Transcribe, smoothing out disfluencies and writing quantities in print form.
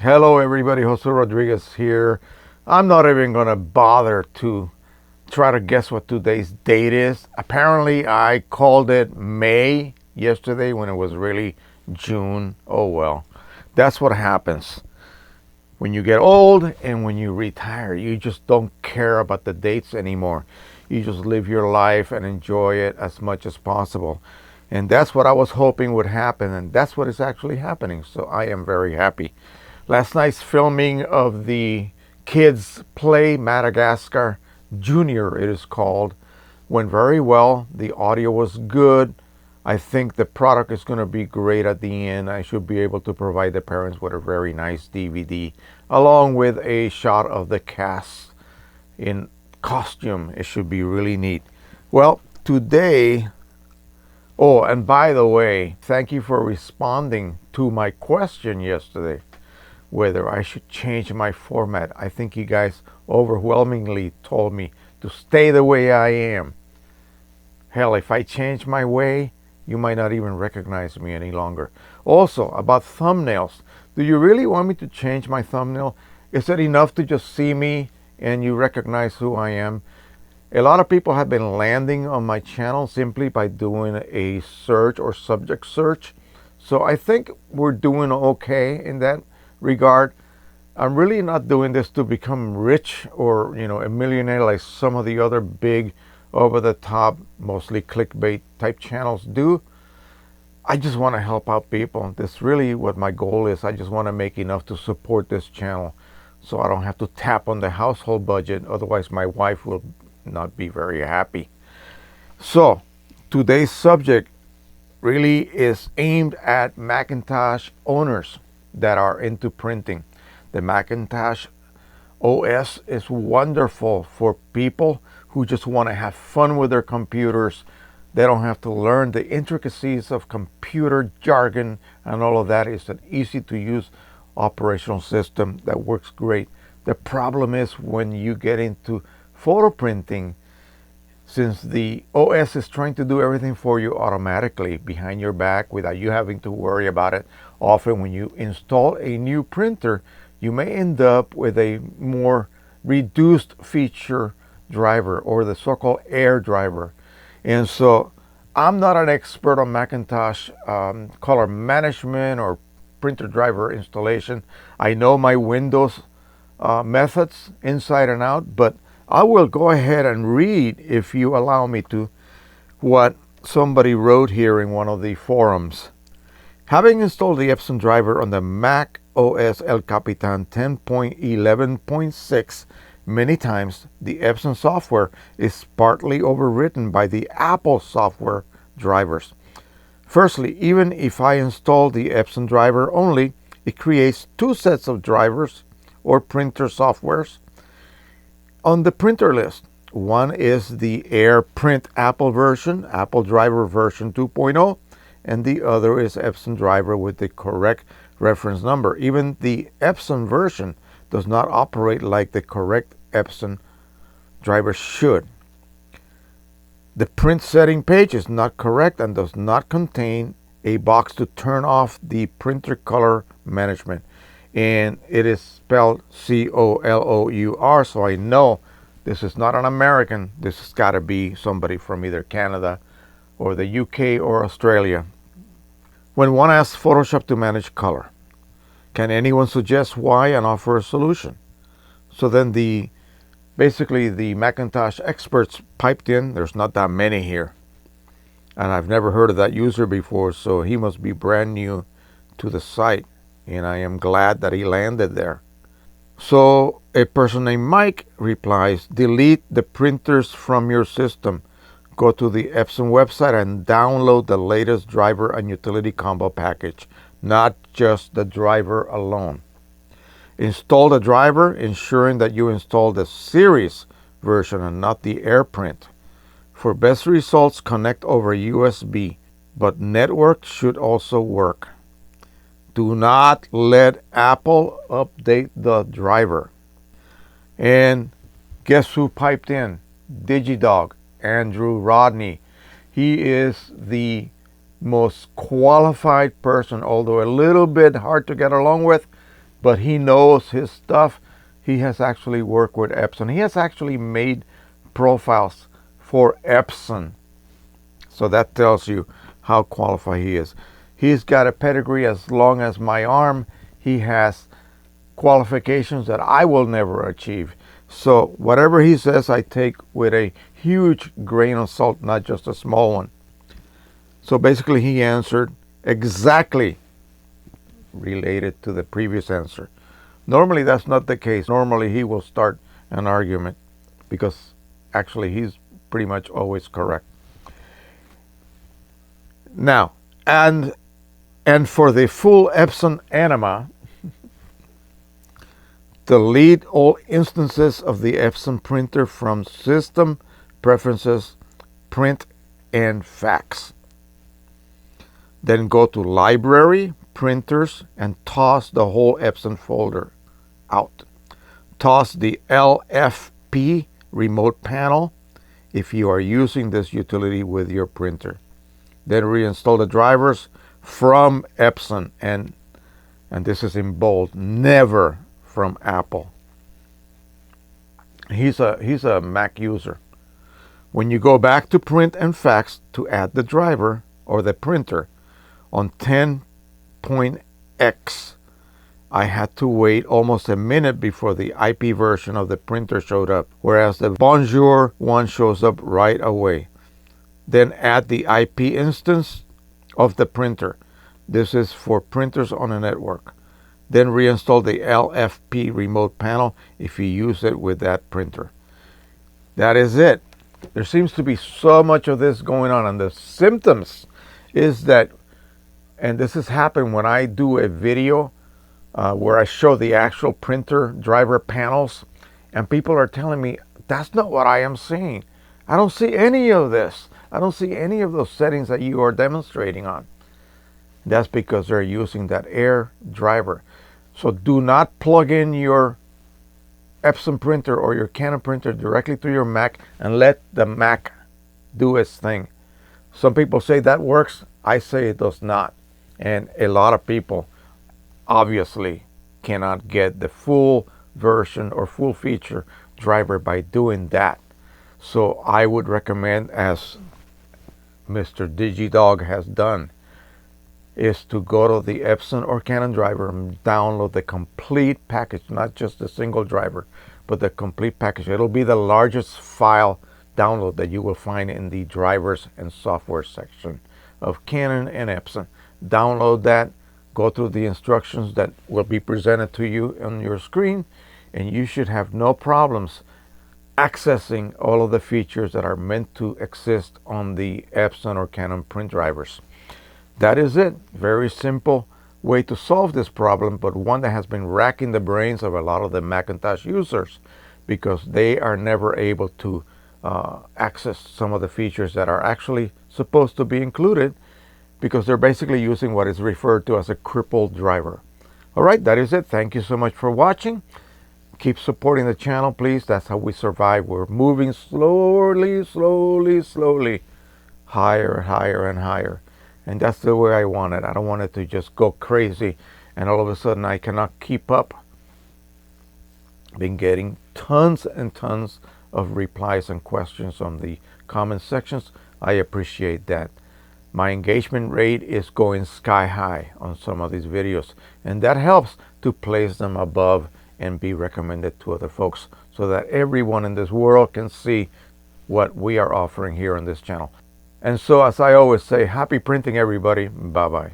Hello everybody, Jose Rodriguez here. I'm not even gonna bother to try to guess what today's date is. Apparently I called it May yesterday when it was really June. Oh well. That's what happens when you get old and when you retire. You just don't care about the dates anymore. You just live your life and enjoy it as much as possible. And that's what I was hoping would happen, and that's what is actually happening. So I am very happy. Last night's filming of the kids' play Madagascar Junior, it is called, went very well. The audio was good. I think the product is going to be great at the end. I should be able to provide the parents with a very nice DVD along with a shot of the cast in costume. It should be really neat. Well, today, oh, and by the way, thank you for responding to my question yesterday whether I should change my format. I think you guys overwhelmingly told me to stay the way I am. Hell, if I change my way, you might not even recognize me any longer. Also, about thumbnails. Do you really want me to change my thumbnail? Is it enough to just see me and you recognize who I am? A lot of people have been landing on my channel simply by doing a search or subject search. So I think we're doing okay in that regard. I'm really not doing this to become rich or, a millionaire like some of the other big over the top, mostly clickbait type channels do. I just want to help out people. That's really what my goal is. I just want to make enough to support this channel so I don't have to tap on the household budget. Otherwise, my wife will not be very happy. So, today's subject really is aimed at Macintosh owners that are into printing. The Macintosh OS is wonderful for people who just want to have fun with their computers. They don't have to learn the intricacies of computer jargon and all of that. It's an easy to use operational system that works great. The problem is when you get into photo printing, since the OS is trying to do everything for you automatically behind your back without you having to worry about it. Often when you install a new printer, you may end up with a more reduced feature driver or the so-called air driver. And so I'm not an expert on Macintosh color management or printer driver installation. I know my Windows methods inside and out, but I will go ahead and read, if you allow me to, what somebody wrote here in one of the forums. Having installed the Epson driver on the Mac OS El Capitan 10.11.6 many times, the Epson software is partly overwritten by the Apple software drivers. Firstly, even if I install the Epson driver only, it creates two sets of drivers or printer softwares on the printer list. One is the Air Print Apple version, Apple Driver version 2.0, and the other is Epson Driver with the correct reference number. Even the Epson version does not operate like the correct Epson driver should. The print setting page is not correct and does not contain a box to turn off the printer color management. And it is spelled COLOUR, so I know this is not an American. This has got to be somebody from either Canada or the UK or Australia. When one asks Photoshop to manage color, can anyone suggest why and offer a solution? So then basically the Macintosh experts piped in. There's not that many here, and I've never heard of that user before, so he must be brand new to the site, and I am glad that he landed there. So a person named Mike replies, delete the printers from your system. Go to the Epson website and download the latest driver and utility combo package, not just the driver alone. Install the driver, ensuring that you install the series version and not the AirPrint. For best results, connect over USB, but network should also work. Do not let Apple update the driver. And guess who piped in? DigiDog, Andrew Rodney. He is the most qualified person, although a little bit hard to get along with. but he knows his stuff. He has actually worked with Epson. He has actually made profiles for Epson. So that tells you how qualified he is. He's got a pedigree as long as my arm. He has qualifications that I will never achieve. So whatever he says, I take with a huge grain of salt, not just a small one. So basically he answered exactly related to the previous answer. Normally that's not the case. Normally he will start an argument because actually he's pretty much always correct. Now, and for the full Epson enema, delete all instances of the Epson printer from System, Preferences, Print, and Fax. Then go to Library, Printers, and toss the whole Epson folder out. Toss the LFP remote panel if you are using this utility with your printer. Then reinstall the drivers from Epson, and this is in bold, never from Apple. He's a Mac user. When you go back to Print and Fax to add the driver or the printer on 10.x, I had to wait almost a minute before the IP version of the printer showed up, whereas the Bonjour one shows up right away. Then add the IP instance of the printer. This is for printers on a network. Then reinstall the LFP remote panel if you use it with that printer. That is it. There seems to be so much of this going on, and the symptoms is that, and this has happened when I do a video where I show the actual printer driver panels, and people are telling me that's not what I am seeing. I don't see any of this. I don't see any of those settings that you are demonstrating on. That's because they're using that air driver. So do not plug in your Epson printer or your Canon printer directly to your Mac and let the Mac do its thing. Some people say that works. I say it does not. And a lot of people obviously cannot get the full version or full feature driver by doing that. So I would recommend, as Mr. DigiDog has done, is to go to the Epson or Canon driver and download the complete package, not just the single driver, but the complete package. It'll be the largest file download that you will find in the drivers and software section of Canon and Epson. Download that, go through the instructions that will be presented to you on your screen, and you should have no problems accessing all of the features that are meant to exist on the Epson or Canon print drivers. That is it. Very simple way to solve this problem, but one that has been racking the brains of a lot of the Macintosh users because they are never able to access some of the features that are actually supposed to be included because they're basically using what is referred to as a crippled driver. All right, that is it. Thank you so much for watching. Keep supporting the channel, please. That's how we survive. We're moving slowly, higher, higher, and higher. And that's the way I want it. I don't want it to just go crazy and all of a sudden I cannot keep up. Been getting tons and tons of replies and questions on the comment sections. I appreciate that. My engagement rate is going sky high on some of these videos, and that helps to place them above and be recommended to other folks so that everyone in this world can see what we are offering here on this channel. And so, as I always say, happy printing, everybody. Bye-bye.